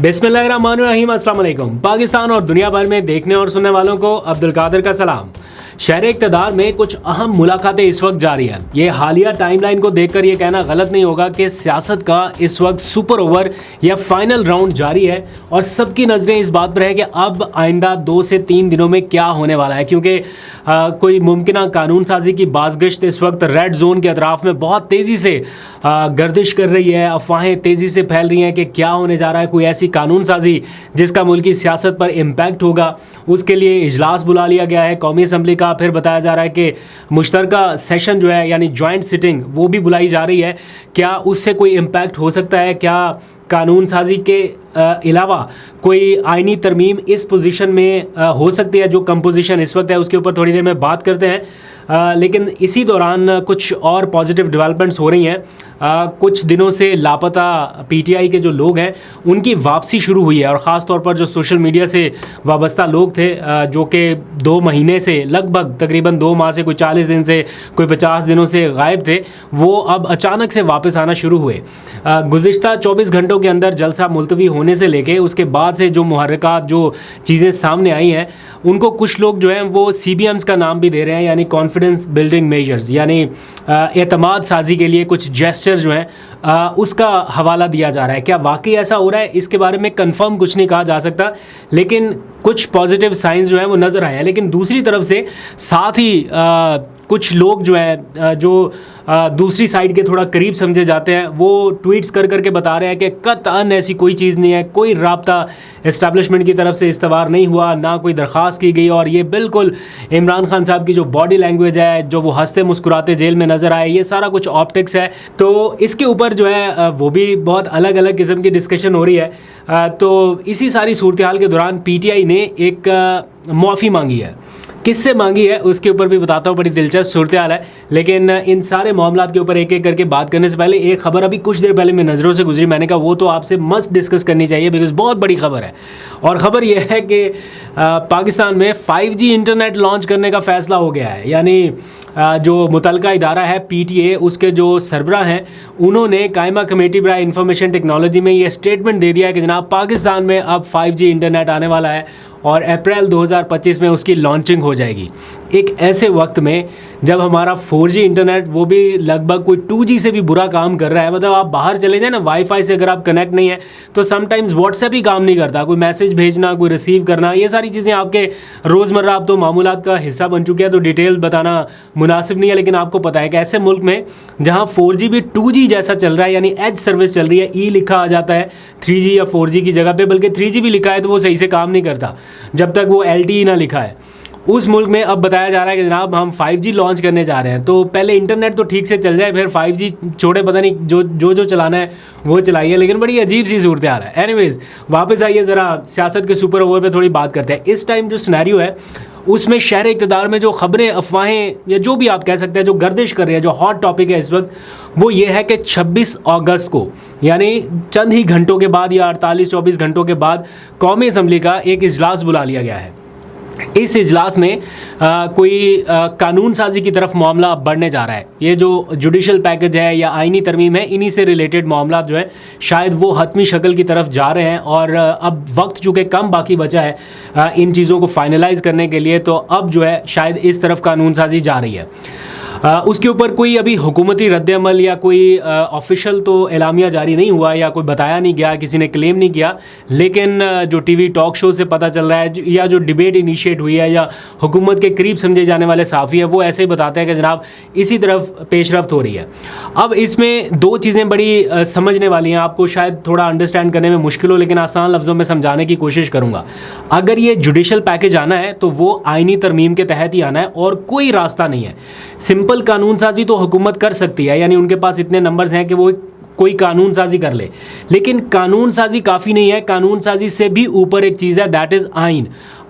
बिस्मिल्लाहिर्रहमानिर्रहीम, अस्सलाम वालेकुम। पाकिस्तान और दुनिया भर में देखने और सुनने वालों को अब्दुल कादिर का सलाम। शहर इक़्तिदार में कुछ अहम मुलाकातें इस वक्त जारी हैं। ये हालिया टाइमलाइन को देखकर ये कहना गलत नहीं होगा कि सियासत का इस वक्त सुपर ओवर या फाइनल राउंड जारी है और सबकी नज़रें इस बात पर है कि अब आइंदा 2 से 3 दिनों में क्या होने वाला है, क्योंकि कोई मुमकिन कानून साजी की बाज़गश्त इस वक्त रेड जोन के अतराफ़ में बहुत तेज़ी से गर्दिश कर रही है। अफवाहें तेज़ी से फैल रही हैं कि क्या होने जा रहा है, कोई ऐसी कानून साजी जिसका मुल्की सियासत पर इम्पैक्ट होगा। उसके लिए इजलास बुला लिया गया है कौमी असम्बली का। फिर बताया जा रहा है कि मुश्तरका सेशन जो है यानी जॉइंट सिटिंग वो भी बुलाई जा रही है। क्या उससे कोई इम्पैक्ट हो सकता है? क्या कानून साजी के अलावा कोई आइनी तरमीम इस पोजीशन में हो सकती है? जो कंपोजिशन इस वक्त है उसके ऊपर थोड़ी देर में बात करते हैं। लेकिन इसी दौरान कुछ और पॉजिटिव डेवलपमेंट्स हो रही हैं। कुछ दिनों से लापता पीटीआई के जो लोग हैं उनकी वापसी शुरू हुई है और ख़ास तौर पर जो सोशल मीडिया से वाबस्ता लोग थे जो कि 2 महीने से लगभग तकरीबन 2 माह से कोई 40 दिन से कोई 50 दिनों से गायब थे, वो अब अचानक से वापस आना शुरू हुए। गुज़िश्ता 24 घंटों के अंदर जलसा मुलतवी होने से लेके उसके बाद से जो मुहर्रिकात जो चीज़ें सामने आई हैं उनको कुछ लोग जो हैं वो CBMs का नाम भी दे रहे हैं, यानी कॉन्फिडेंस बिल्डिंग मेजर्स, यानी एतमाद साजी के लिए कुछ जेस्चर जो हैं उसका हवाला दिया जा रहा है। क्या वाकई ऐसा हो रहा है? इसके बारे में कंफर्म कुछ नहीं कहा जा सकता, लेकिन कुछ पॉजिटिव साइंस जो हैं वो नज़र आए हैं। लेकिन दूसरी तरफ से साथ ही कुछ लोग जो हैं जो दूसरी साइड के थोड़ा करीब समझे जाते हैं वो ट्वीट्स कर करके बता रहे हैं कि कतअन ऐसी कोई चीज़ नहीं है, कोई राब्ता इस्टेब्लिशमेंट की तरफ से इस्तवार नहीं हुआ, ना कोई दरख्वास्त की गई, और ये बिल्कुल इमरान खान साहब की जो बॉडी लैंग्वेज है, जो वो हंसते मुस्कुराते जेल में नज़र आए, ये सारा कुछ ऑप्टिक्स है। तो इसके ऊपर जो है वो भी बहुत अलग अलग किस्म की डिस्कशन हो रही है। तो इसी सारी सूरत हाल के दौरान PTI ने एक माफ़ी मांगी है। किससे मांगी है उसके ऊपर भी बताता हूँ, बड़ी दिलचस्प सूरत हाल है। लेकिन इन सारे मामलात के ऊपर एक एक करके बात करने से पहले एक ख़बर अभी कुछ देर पहले मेरी नज़रों से गुजरी, मैंने कहा वो तो आपसे मस्ट डिस्कस करनी चाहिए बिकॉज़ बहुत बड़ी खबर है। और ख़बर यह है कि पाकिस्तान में 5G इंटरनेट लॉन्च करने का फ़ैसला हो गया है। यानी जो मुतलका इदारा है PTA, उसके जो सरबराह हैं उन्होंने कायमा कमेटी बराए इंफॉर्मेशन टेक्नोलॉजी में ये स्टेटमेंट दे दिया है कि जनाब पाकिस्तान में अब 5G इंटरनेट आने वाला है और अप्रैल 2025 में उसकी लॉन्चिंग हो जाएगी। एक ऐसे वक्त में जब हमारा 4G इंटरनेट वो भी लगभग कोई 2G से भी बुरा काम कर रहा है। मतलब आप बाहर चले जाए ना, वाईफाई से अगर आप कनेक्ट नहीं है तो समटाइम्स व्हाट्सएप ही काम नहीं करता, कोई मैसेज भेजना, कोई रिसीव करना, ये सारी चीज़ें आपके रोज़मर्रा अब तो मामूलात का हिस्सा बन चुकी है। तो डिटेल बताना मुनासिब नहीं है, लेकिन आपको पता है कि ऐसे मुल्क में जहाँ 4G भी 2G जैसा चल रहा है, यानी एज सर्विस चल रही है, ई लिखा आ जाता है 3G या 4G की जगह पे, बल्कि 3G भी लिखा है तो वो सही से काम नहीं करता जब तक वो LTE ना लिखा है। उस मुल्क में अब बताया जा रहा है कि जनाब हम 5G लॉन्च करने जा रहे हैं। तो पहले इंटरनेट तो ठीक से चल जाए, फिर 5G छोड़े, पता नहीं जो चलाना है वो चलाइए। लेकिन बड़ी अजीब सी सूरत हाल है। एनीवेज, वापस आइए ज़रा सियासत के सुपर ओवर पे थोड़ी बात करते हैं। इस टाइम जो सिनेरियो है उसमें शहर इक़्तिदार में जो ख़बरें, अफवाहें या जो भी आप कह सकते हैं जो गर्दिश कर रही है, जो हॉट टॉपिक है इस वक्त, वो ये है कि 26 अगस्त को यानी चंद ही घंटों के बाद या 48-24 घंटों के बाद कौमी असम्बली का एक इजलास बुला लिया गया है। इस इजलास में कोई कानून साजी की तरफ मामला बढ़ने जा रहा है। ये जो जुडिशल पैकेज है या आइनी तरमीम है, इन्हीं से रिलेटेड मामला जो है शायद वो हतमी शक्ल की तरफ जा रहे हैं। और अब वक्त चूँकि कम बाकी बचा है इन चीज़ों को फाइनलाइज करने के लिए, तो अब जो है शायद इस तरफ कानून साजी जा रही है। उसके ऊपर कोई अभी हुकूमती रद्द-ए-अमल या कोई ऑफिशियल तो एलामिया जारी नहीं हुआ या कोई बताया नहीं गया, किसी ने क्लेम नहीं किया। लेकिन जो TV टॉक शो से पता चल रहा है या जो डिबेट इनिशिएट हुई है या हुकूमत के करीब समझे जाने वाले साफ़ी हैं वो ऐसे ही बताते हैं कि जनाब इसी तरफ पेशरफ्त हो रही है। अब इसमें 2 चीज़ें बड़ी समझने वाली हैं, आपको शायद थोड़ा अंडरस्टैंड करने में मुश्किल हो, लेकिन आसान लफ्ज़ों में समझाने की कोशिश करूँगा। अगर ये जुडिशल पैकेज आना है तो वो आइनी तरमीम के तहत ही आना है और कोई रास्ता नहीं है। सिंपल कानून साजी तो हुकूमत कर सकती है, यानी उनके पास इतने नंबर्स हैं कि वो कोई कानून साजी कर ले, लेकिन कानून साजी काफ़ी नहीं है। कानून साजी से भी ऊपर एक चीज़ है, दैट इज़ आइन।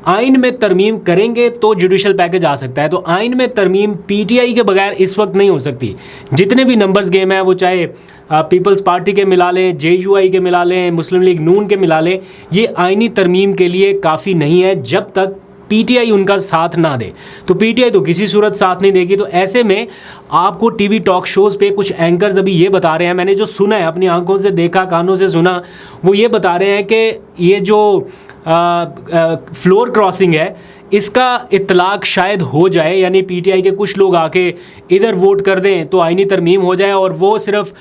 आइन में तरमीम करेंगे तो जुडिशल पैकेज आ सकता है। तो आइन में तरमीम PTI के बगैर इस वक्त नहीं हो सकती। जितने भी नंबर्स गेम है, वो चाहे पीपल्स पार्टी के मिला लें, JUI के मिला लें, मुस्लिम लीग नून के मिला लें, ये आइनी तरमीम के लिए काफ़ी नहीं है जब तक पीटीआई उनका साथ ना दे, तो पीटीआई तो किसी सूरत साथ नहीं देगी। तो ऐसे में आपको टीवी टॉक शोज़ पे कुछ एंकर्स अभी ये बता रहे हैं, मैंने जो सुना है, अपनी आंखों से देखा, कानों से सुना, वो ये बता रहे हैं कि ये जो फ्लोर क्रॉसिंग है इसका इतलाक शायद हो जाए, यानी पीटीआई के कुछ लोग आके इधर वोट कर दें तो आईनी तरमीम हो जाए, और वो सिर्फ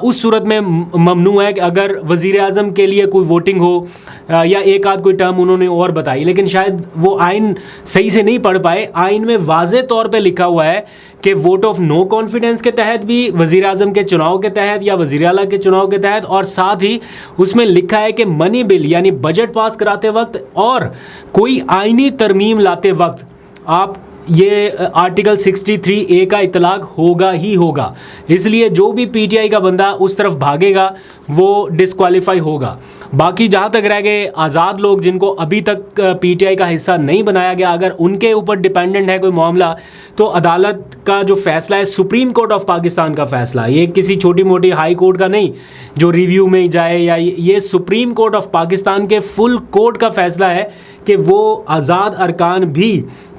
उस सूरत में ममनू है कि अगर वज़ीर आज़म के लिए कोई वोटिंग हो या एक आध कोई टर्म उन्होंने और बताई, लेकिन शायद वो आइन सही से नहीं पढ़ पाए। आइन में वाज़े तौर पे लिखा हुआ है कि वोट ऑफ नो कॉन्फिडेंस के तहत भी, वज़ीर आज़म के चुनाव के तहत या वज़ीर आला के चुनाव के तहत, और साथ ही उसमें लिखा है कि मनी बिल यानी बजट पास कराते वक्त और कोई आइनी तरमीम लाते वक्त आप ये आर्टिकल 63A का इतलाक होगा ही होगा। इसलिए जो भी पीटीआई का बंदा उस तरफ भागेगा वो डिस्क्वालीफाई होगा। बाकी जहाँ तक रह गए आज़ाद लोग जिनको अभी तक पीटीआई का हिस्सा नहीं बनाया गया, अगर उनके ऊपर डिपेंडेंट है कोई मामला, तो अदालत का जो फैसला है, सुप्रीम कोर्ट ऑफ पाकिस्तान का फैसला, ये किसी छोटी मोटी हाई कोर्ट का नहीं जो रिव्यू में जाए, या ये सुप्रीम कोर्ट ऑफ पाकिस्तान के फुल कोर्ट का फैसला है कि वो आज़ाद अरकान भी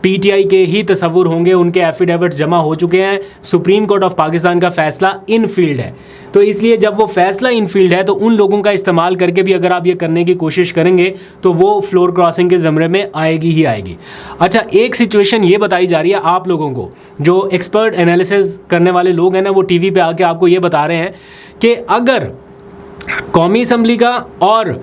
पीटीआई के ही तस्वुर होंगे, उनके एफिडेविट्स जमा हो चुके हैं। सुप्रीम कोर्ट ऑफ पाकिस्तान का फैसला इन फील्ड है, तो इसलिए जब वो फैसला इन फील्ड है तो उन लोगों का इस्तेमाल करके भी अगर आप ये करने की कोशिश करेंगे तो वो फ्लोर क्रॉसिंग के ज़मरे में आएगी ही आएगी। अच्छा, एक सिचुएशन ये बताई जा रही है आप लोगों को, जो एक्सपर्ट एनालिसिस करने वाले लोग हैं ना, वो टीवी पे आके आपको ये बता रहे हैं कि अगर कौमी असम्बली का और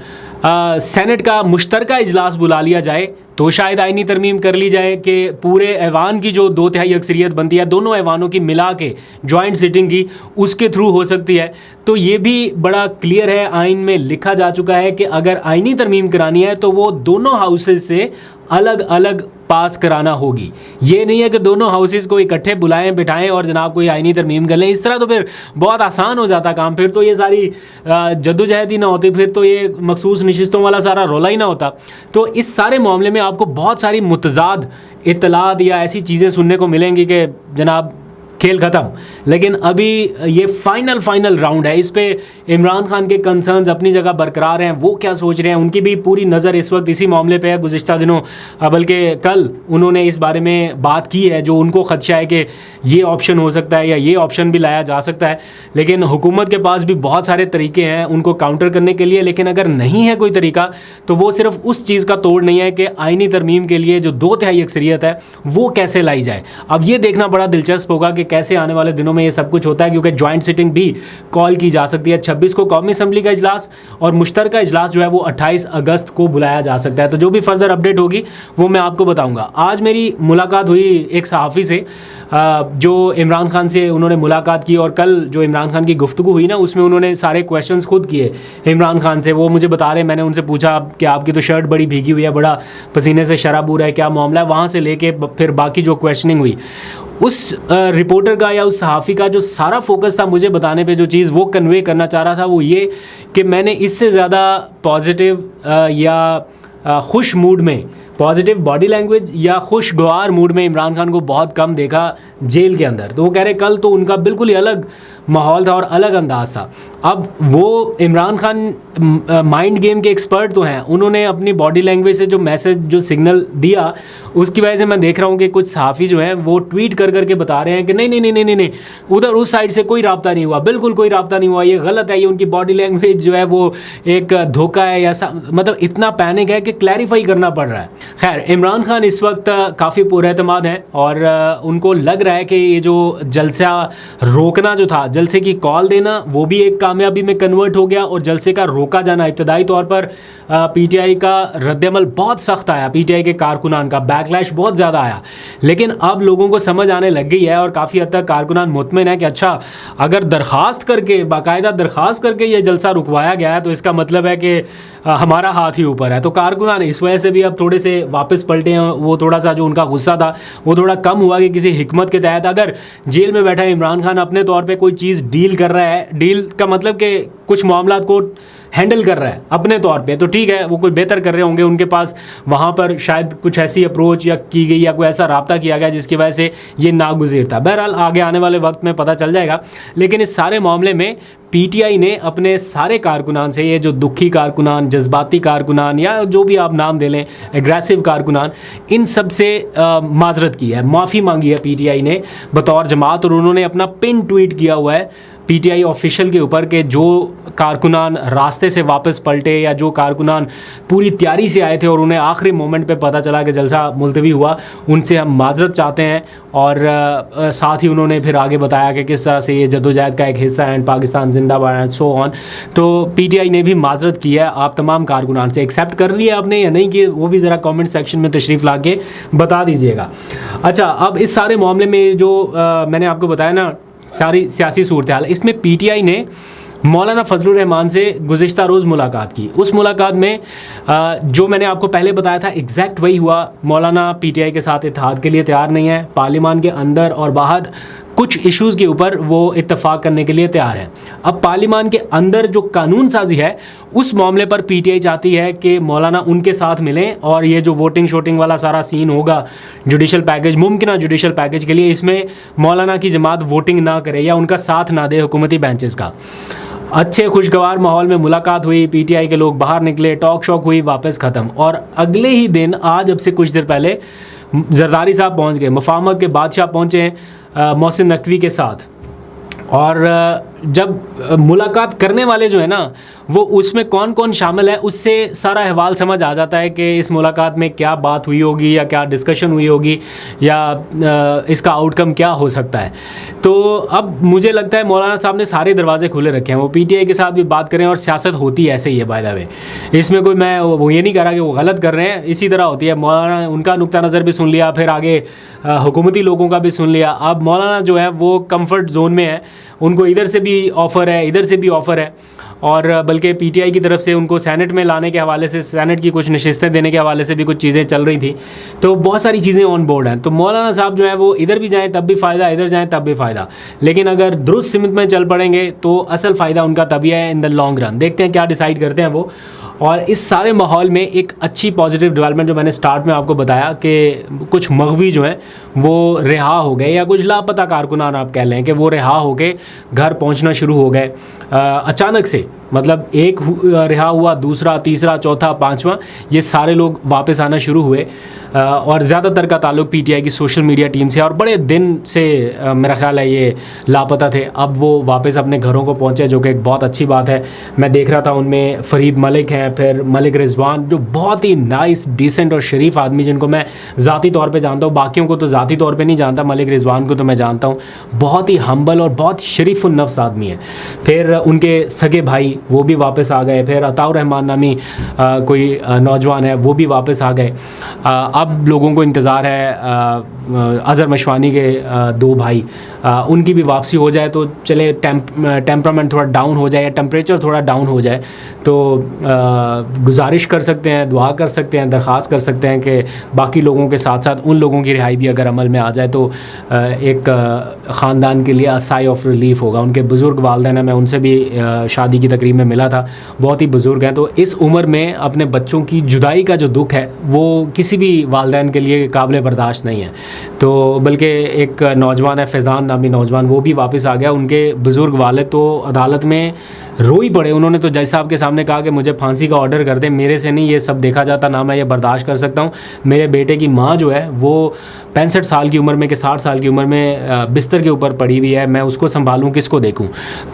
सेनेट का मुश्तरका इजलास बुला लिया जाए तो शायद आइनी तरमीम कर ली जाए कि पूरे ऐवान की जो 2/3 अक्सरियत बनती है, दोनों ऐवानों की मिला के जॉइंट सिटिंग की, उसके थ्रू हो सकती है। तो ये भी बड़ा क्लियर है, आइन में लिखा जा चुका है कि अगर आइनी तरमीम करानी है तो वो दोनों हाउसेज से अलग अलग पास कराना होगी। ये नहीं है कि दोनों हाउसेस को इकट्ठे बुलाएं बिठाएं और जनाब कोई आइनी तरमीम कर लें, इस तरह तो फिर बहुत आसान हो जाता काम, फिर तो ये सारी जद्दोजहद ही ना होती, फिर तो ये मखसूस नशिस्तों वाला सारा रौला ही ना होता। तो इस सारे मामले में आपको बहुत सारी मुतज़ाद इत्तलात या ऐसी चीज़ें सुनने को मिलेंगी कि जनाब खेल ख़त्म। लेकिन अभी ये फाइनल राउंड है, इस पे इमरान खान के कंसर्न्स अपनी जगह बरकरार हैं, वो क्या सोच रहे हैं, उनकी भी पूरी नज़र इस वक्त इसी मामले पे है। गुज़िश्ता दिनों बल्कि कल उन्होंने इस बारे में बात की है, जो उनको खदशा है कि ये ऑप्शन हो सकता है या ये ऑप्शन भी लाया जा सकता है। लेकिन हुकूमत के पास भी बहुत सारे तरीके हैं उनको काउंटर करने के लिए, लेकिन अगर नहीं है कोई तरीका तो वो सिर्फ उस चीज़ का तोड़ नहीं है कि आइनी तरमीम के लिए जो 2/3 अक्सरियत है वो कैसे लाई जाए। अब ये देखना बड़ा दिलचस्प होगा कि कैसे आने वाले दिनों में ये सब कुछ होता है, क्योंकि जॉइंट सिटिंग भी कॉल की जा सकती है। 26 को कौमी असम्बली का इजलास और मुश्तरका इजलास जो है वो 28 अगस्त को बुलाया जा सकता है। तो जो भी फर्दर अपडेट होगी वो मैं आपको बताऊंगा। आज मेरी मुलाकात हुई एक सहाफ़ी से, जो इमरान खान से उन्होंने मुलाकात की, और कल जो इमरान खान की गुफ्तगू हुई ना, उसमें उन्होंने सारे क्वेश्चंस खुद किए इमरान खान से। वो मुझे बता रहे, मैंने उनसे पूछा कि आपकी तो शर्ट बड़ी भीगी हुई है, बड़ा पसीने से शराबूर है, क्या मामला है, वहाँ से लेके फिर बाकी जो क्वेश्चनिंग हुई, उस रिपोर्टर का या उस सहाफ़ी का जो सारा फोकस था मुझे बताने पे, जो चीज़ वो कन्वे करना चाह रहा था वो ये कि मैंने इससे ज़्यादा पॉजिटिव या खुश मूड में, पॉजिटिव बॉडी लैंग्वेज या खुशगवार मूड में इमरान खान को बहुत कम देखा जेल के अंदर। तो वो कह रहे कल तो उनका बिल्कुल ही अलग माहौल था और अलग अंदाज था। अब वो इमरान खान माइंड गेम के एक्सपर्ट तो हैं, उन्होंने अपनी बॉडी लैंग्वेज से जो मैसेज, जो सिग्नल दिया, उसकी वजह से मैं देख रहा हूँ कि कुछ सहाफ़ी जो हैं वो ट्वीट कर करके बता रहे हैं कि नहीं नहीं नहीं नहीं नहीं, उधर उस साइड से कोई रब्ता नहीं हुआ, बिल्कुल कोई रब्ता नहीं हुआ, ये गलत है, ये उनकी बॉडी लैंग्वेज जो है वो एक धोखा है, या मतलब इतना पैनिक है कि क्लैरिफाई करना पड़ रहा है। खैर, इमरान खान इस वक्त काफ़ी पुरएतमाद हैं और उनको लग रहा है कि ये जो जलसा रोकना जो था, जलसे की कॉल देना, वो भी एक कामयाबी में कन्वर्ट हो गया, और जलसे का रोका जाना, इब्तदाई तौर पर पीटीआई का रद्दअमल बहुत सख्त आया, पीटीआई के कारकुनान का बैकलैश बहुत ज़्यादा आया, लेकिन अब लोगों को समझ आने लग गई है और काफ़ी हद तक कारकुनान मुतमिन है कि अच्छा, अगर दरख्वास्त करके, बाकायदा दरख्वास्त करके ये जलसा रुकवाया गया है तो इसका मतलब है कि हमारा हाथ ही ऊपर है। तो कारकुनान इस वजह से भी अब थोड़े से वापस पलटे हैं, वो थोड़ा सा जो उनका गुस्सा था वो थोड़ा कम हुआ कि किसी हिकमत के तहत अगर जेल में बैठा इमरान खान अपने तौर पे कोई चीज़ डील कर रहा है, डील का मतलब कि कुछ मामला को हैंडल कर रहा है अपने तौर पे, तो ठीक है, वो कोई बेहतर कर रहे होंगे, उनके पास वहाँ पर शायद कुछ ऐसी अप्रोच या की गई या कोई ऐसा राब्ता किया गया जिसकी वजह से ये नागुज़ीर था। बहरहाल आगे आने वाले वक्त में पता चल जाएगा। लेकिन इस सारे मामले में पीटीआई ने अपने सारे कारकुनान से, ये जो दुखी कारकुनान, जज्बाती कारकुनान या जो भी आप नाम दे लें, एग्रेसिव कारकुनान, इन सब से माजरत की है, माफ़ी मांगी है पीटीआई ने बतौर जमात। और उन्होंने अपना पिन ट्वीट किया हुआ है पीटीआई ऑफिशियल के ऊपर कि जो कारकुनान रास्ते से वापस पलटे या जो कारकुनान पूरी तैयारी से आए थे और उन्हें आखिरी मोमेंट पे पता चला कि जलसा मुलतवी हुआ, उनसे हम माजरत चाहते हैं। और साथ ही उन्होंने फिर आगे बताया कि किस तरह से ये जद्दोजहद का एक हिस्सा है, पाकिस्तान जिंदाबाद एंड सो ऑन। तो पीटीआई ने भी माजरत की है आप तमाम कारकुनान से। एक्सेप्ट कर लिया आपने या नहीं कि वो भी ज़रा कमेंट सेक्शन में तशरीफ़ ला के बता दीजिएगा। अच्छा, अब इस सारे मामले में जो मैंने आपको बताया ना सारी सियासी सूरत हाल, इसमें पीटीआई ने मौलाना फजलुर रहमान से गुज़िश्ता रोज़ मुलाकात की। उस मुलाकात में जो मैंने आपको पहले बताया था एग्जैक्ट वही हुआ। मौलाना पीटीआई के साथ इत्तेहाद के लिए तैयार नहीं है, पार्लियामान के अंदर और बाहर कुछ इश्यूज़ के ऊपर वो इत्तफाक करने के लिए तैयार है। अब पार्लियामान के अंदर जो कानून साजी है उस मामले पर पीटीआई चाहती है कि मौलाना उनके साथ मिलें और ये जो वोटिंग शोटिंग वाला सारा सीन होगा जुडिशल पैकेज, मुमकिन जुडिशल पैकेज के लिए, इसमें मौलाना की जमात वोटिंग ना करे या उनका साथ ना दे हुकूमती बेंचेस का। अच्छे खुशगवार माहौल में मुलाकात हुई, पीटीआई के लोग बाहर निकले, टॉक शॉक हुई, वापस ख़त्म। और अगले ही दिन आज अब से कुछ देर पहले जरदारी साहब पहुंच गए, मुफाहमत के बादशाह पहुंचे हैं मोहसिन नकवी के साथ। और जब मुलाकात करने वाले जो है ना वो उसमें कौन कौन शामिल है उससे सारा अहवाल समझ आ जाता है कि इस मुलाकात में क्या बात हुई होगी या क्या डिस्कशन हुई होगी या इसका आउटकम क्या हो सकता है। तो अब मुझे लगता है मौलाना साहब ने सारे दरवाजे खुले रखे हैं, वो पीटीआई के साथ भी बात करें। और सियासत होती ऐसे ही है बाय द वे, इसमें कोई मैं वो ये नहीं कह रहा कि वो गलत कर रहे हैं, इसी तरह होती है। मौलाना उनका नुक्ता नज़र भी सुन लिया, फिर आगे हुकूमती लोगों का भी सुन लिया। अब मौलाना जो है वो कंफर्ट जोन में है, उनको इधर से भी ऑफ़र है, इधर से भी ऑफ़र है। और बल्कि पीटीआई की तरफ से उनको सेनेट में लाने के हवाले से, सेनेट की कुछ नशिस्तें देने के हवाले से भी कुछ चीज़ें चल रही थी। तो बहुत सारी चीज़ें ऑन बोर्ड हैं। तो मौलाना साहब जो है वो इधर भी जाएं तब भी फ़ायदा, इधर जाएं तब भी फ़ायदा। लेकिन अगर दुरुस्त सिमत में चल पड़ेंगे तो असल फ़ायदा उनका तभी है इन द लॉन्ग रन। देखते हैं क्या डिसाइड करते हैं वो। और इस सारे माहौल में एक अच्छी पॉजिटिव डेवलपमेंट जो मैंने स्टार्ट में आपको बताया कि कुछ मगवी जो हैं वो रिहा हो गए, या कुछ लापता कारकुनान आप कह लें कि वो रिहा हो के घर पहुंचना शुरू हो गए अचानक से। मतलब एक रिहा हुआ, दूसरा, तीसरा, चौथा, पांचवा, ये सारे लोग वापस आना शुरू हुए। और ज़्यादातर का ताल्लुक पीटीआई की सोशल मीडिया टीम से, और बड़े दिन से मेरा ख्याल है ये लापता थे। अब वो वापस अपने घरों को पहुँचे, जो कि एक बहुत अच्छी बात है। मैं देख रहा था उनमें फ़रीद मलिक हैं, फिर मलिक रिजवान, जो बहुत ही नाइस, डिसेंट और शरीफ आदमी, जिनको मैं ज़ाती तौर पे जानता हूँ। बाकियों को तो ज़ाती तौर पे नहीं जानता, मलिक रिजवान को तो मैं जानता हूँ। बहुत ही हम्बल और बहुत शरीफ-उन-नफ्स आदमी है। फिर उनके सगे भाई वो भी वापस आ गए। फिर अताउर रहमान नामी कोई नौजवान है, वो भी वापस आ गए। अब लोगों को इंतज़ार है अज़हर मशवानी के दो भाई, उनकी भी वापसी हो जाए तो चले, टेम्परामेंट थोड़ा डाउन हो जाए या टेम्परेचर थोड़ा डाउन हो जाए तो गुजारिश कर सकते हैं, दुआ कर सकते हैं, दरख्वास्त कर सकते हैं कि बाकी लोगों के साथ साथ उन लोगों की रिहाई भी अगर अमल में आ जाए तो एक ख़ानदान के लिए साई ऑफ रिलीफ होगा। उनके बुज़ुर्ग वालिदैन हैं, मैं उनसे भी शादी की तकरीब में मिला था, बहुत ही बुज़ुर्ग हैं। तो इस उम्र में अपने बच्चों की जुदाई का जो दुख है वो किसी भी वालिदैन के लिए काबिल बर्दाश्त नहीं है। तो बल्कि एक नौजवान है फैज़ान नामी नौजवान, वो भी वापस आ गया। उनके बुज़ुर्ग वालिद तो अदालत में रो ही पड़े। उन्होंने तो जज साहब के सामने कहा कि मुझे फांसी का ऑर्डर कर दें, मेरे से नहीं ये सब देखा जाता, ना मैं ये बर्दाश्त कर सकता हूँ। मेरे बेटे की माँ जो है वो 65 साल की उम्र में कि 60 साल की उम्र में बिस्तर के ऊपर पड़ी हुई है, मैं उसको संभालूँ, किसको देखूँ।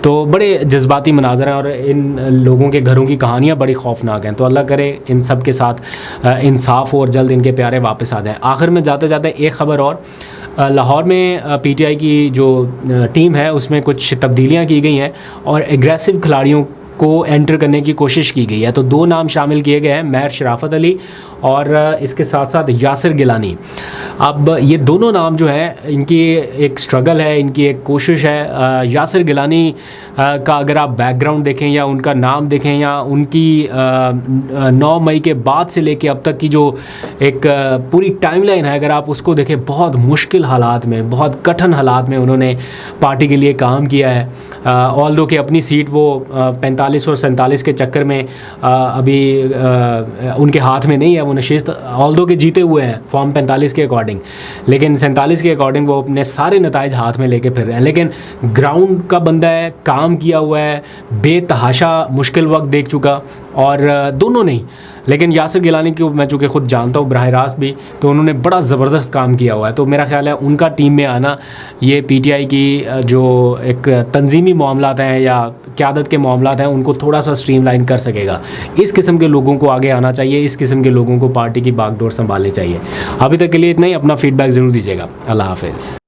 तो बड़े जज्बाती मनाज़र हैं और इन लोगों के घरों की कहानियाँ बड़ी खौफनाक हैं। तो अल्लाह करे इन सब के साथ इंसाफ हो और जल्द इनके प्यारे वापस आ जाएँ। आखिर में जाते जाते एक ख़बर और, लाहौर में पीटीआई की जो टीम है उसमें कुछ तब्दीलियां की गई हैं और एग्रेसिव खिलाड़ियों को एंटर करने की कोशिश की गई है। तो दो नाम शामिल किए गए हैं, महर शराफत अली और इसके साथ साथ यासिर गिलानी। अब ये दोनों नाम जो हैं इनकी एक स्ट्रगल है, इनकी एक कोशिश है। यासिर गिलानी का अगर आप बैकग्राउंड देखें या उनका नाम देखें या उनकी 9 मई के बाद से लेके अब तक की जो एक पूरी टाइमलाइन है, अगर आप उसको देखें, बहुत मुश्किल हालात में, बहुत कठिन हालात में उन्होंने पार्टी के लिए काम किया है। ऑल्दो कि अपनी सीट वो 45 45 और 47 के चक्कर में अभी उनके हाथ में नहीं है वो नशिस्त, ऑल्दो के जीते हुए हैं फॉर्म 45 के अकॉर्डिंग, लेकिन 47 के अकॉर्डिंग वो अपने सारे नताइज हाथ में लेके फिर रहे हैं। लेकिन ग्राउंड का बंदा है, काम किया हुआ है, बेतहाशा मुश्किल वक्त देख चुका, और दोनों नहीं लेकिन यासिर गिलानी को मैं चूँकि ख़ुद जानता हूँ बराह रास्त भी, तो उन्होंने बड़ा ज़बरदस्त काम किया हुआ है। तो मेरा ख्याल है उनका टीम में आना ये पीटीआई की जो एक तंजीमी मामलात हैं या क़यादत के मामलात हैं उनको थोड़ा सा स्ट्रीमलाइन कर सकेगा। इस किस्म के लोगों को आगे आना चाहिए, इस किस्म के लोगों को पार्टी की बागडोर संभालनी चाहिए। अभी तक के लिए इतना ही, अपना फ़ीडबैक ज़रूर दीजिएगा। अल्लाह हाफ़िज़।